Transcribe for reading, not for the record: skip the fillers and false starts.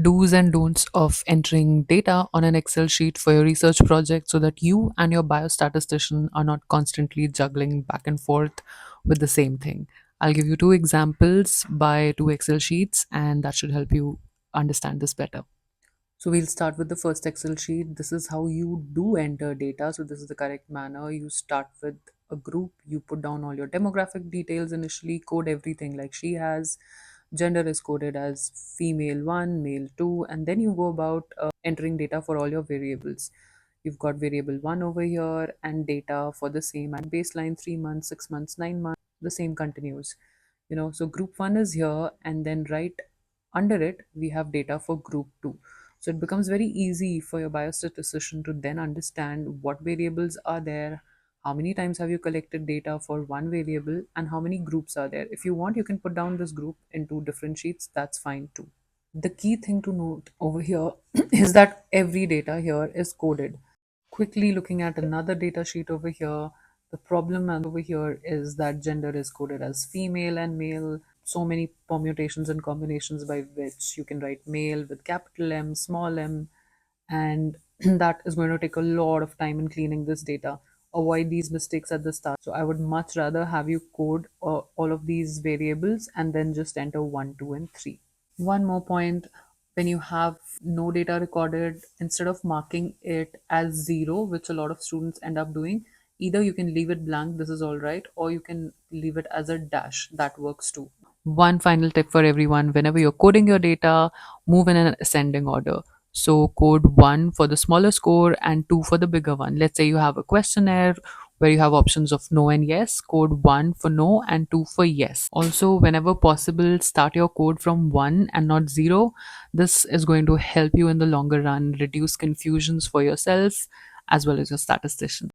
Do's and don'ts of entering data on an Excel sheet for your research project so that you and your biostatistician are not constantly juggling back and forth with the same thing. I'll give you two examples by two Excel sheets, and that should help you understand this better. So we'll start with the first Excel sheet. This is how you do enter data. So this is the correct manner. You start with a group, you put down all your demographic details initially, code everything like she has. Gender is coded as female 1, male 2, and then you go about entering data for all your variables. You've got variable 1 over here and data for the same and baseline 3 months, 6 months, 9 months, the same continues. So group 1 is here, and then right under it we have data for group 2. So it becomes very easy for your biostatistician to then understand what variables are there, how many times have you collected data for one variable, and how many groups are there. If you want, you can put down this group in two different sheets, that's fine too. The key thing to note over here is that every data here is coded. Quickly looking at another data sheet over here, the problem over here is that gender is coded as female and male. So many permutations and combinations by which you can write male with capital M, small m, and that is going to take a lot of time in cleaning this data. Avoid these mistakes at the start. So I would much rather have you code all of these variables and then just enter 1, 2, and 3. One more point, when you have no data recorded, instead of marking it as 0, which a lot of students end up doing, either you can leave it blank, this is all right, or you can leave it as a dash, that works too. One final tip for everyone: whenever you're coding your data, move in an ascending order. So, code 1 for the smaller score and 2 for the bigger one. Let's say you have a questionnaire where you have options of no and yes, code 1 for no and 2 for yes. Also, whenever possible, start your code from 1 and not 0. This is going to help you in the longer run reduce confusions for yourself as well as your statistician.